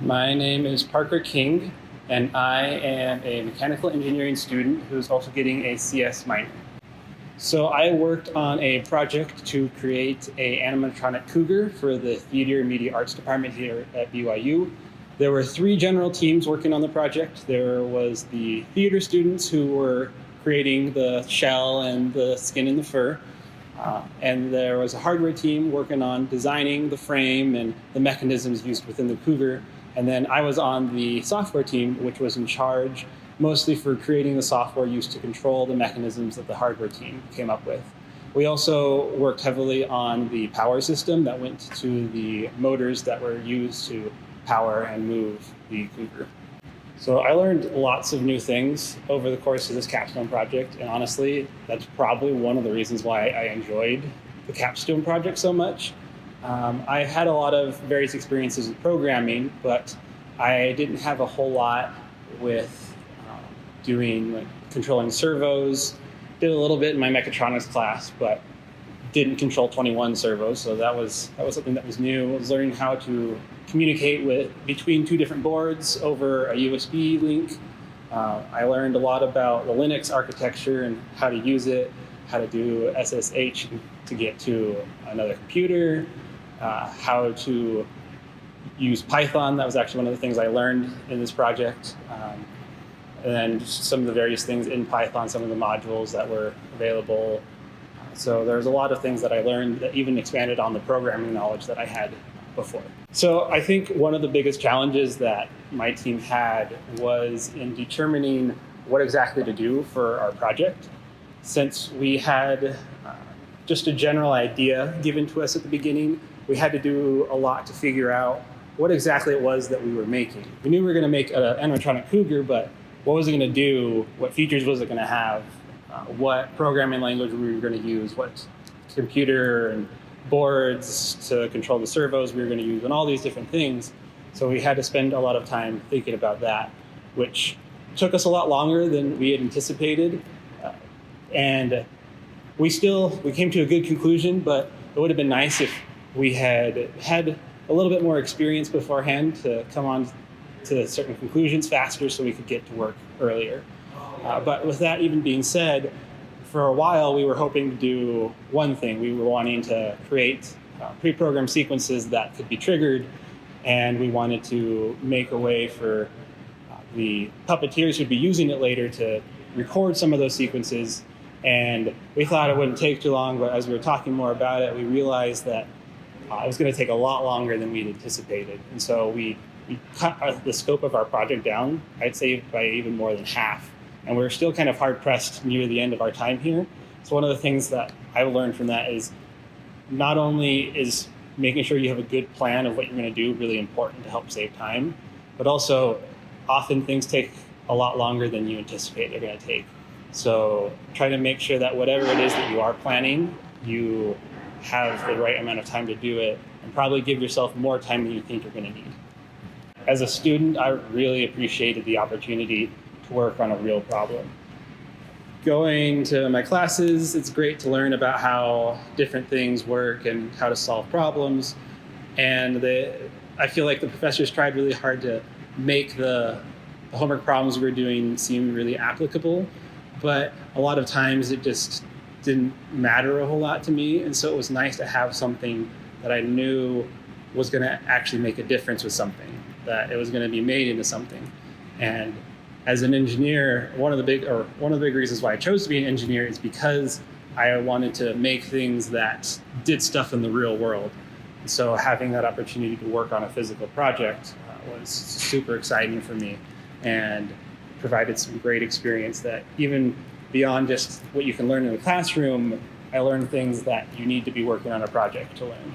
My name is Parker King, and I am a mechanical engineering student who's also getting a CS minor. So I worked on a project to create an animatronic cougar for the Theater and Media Arts department here at BYU. There were 3 general teams working on the project. There was the theater students who were creating the shell and the skin and the fur. And there was a hardware team working on designing the frame and the mechanisms used within the cougar. And then I was on the software team, which was in charge mostly for creating the software used to control the mechanisms that the hardware team came up with. We also worked heavily on the power system that went to the motors that were used to power and move the cougar. So I learned lots of new things over the course of this capstone project, and honestly, that's probably one of the reasons why I enjoyed the capstone project so much. I had a lot of various experiences with programming, but I didn't have a whole lot with doing controlling servos. Did a little bit in my mechatronics class, but didn't control 21 servos, so that was something that was new. I was learning how to communicate between 2 different boards over a USB link. I learned a lot about the Linux architecture and how to use it, how to do SSH to get to another computer, how to use Python. That was actually one of the things I learned in this project. And then just some of the various things in Python, some of the modules that were available. So there's a lot of things that I learned that even expanded on the programming knowledge that I had before. So I think one of the biggest challenges that my team had was in determining what exactly to do for our project. Since we had just a general idea given to us at the beginning, we had to do a lot to figure out what exactly it was that we were making. We knew we were going to make an animatronic cougar, but what was it going to do? What features was it going to have? What programming language we were going to use? What computer and boards to control the servos we were going to use, and all these different things. So we had to spend a lot of time thinking about that, which took us a lot longer than we had anticipated. And we came to a good conclusion, but it would have been nice if we had had a little bit more experience beforehand to come on to certain conclusions faster so we could get to work earlier. But with that even being said, for a while we were hoping to do one thing. We were wanting to create pre-programmed sequences that could be triggered, and we wanted to make a way for the puppeteers who'd be using it later to record some of those sequences. And we thought it wouldn't take too long, but as we were talking more about it, we realized that it was going to take a lot longer than we'd anticipated. And so we cut the scope of our project down, I'd say by even more than half. And we're still kind of hard-pressed near the end of our time here. So one of the things that I've learned from that is not only is making sure you have a good plan of what you're going to do really important to help save time, but also often things take a lot longer than you anticipate they're going to take. So try to make sure that whatever it is that you are planning, you have the right amount of time to do it, and probably give yourself more time than you think you're going to need. As a student, I really appreciated the opportunity to work on a real problem. Going to my classes, it's great to learn about how different things work and how to solve problems. And I feel like the professors tried really hard to make the homework problems we were doing seem really applicable, but a lot of times it just didn't matter a whole lot to me. And so it was nice to have something that I knew was going to actually make a difference with something, that it was going to be made into something. And as an engineer, one of the big reasons why I chose to be an engineer is because I wanted to make things that did stuff in the real world. And so having that opportunity to work on a physical project was super exciting for me and provided some great experience that even beyond just what you can learn in the classroom, I learned things that you need to be working on a project to learn.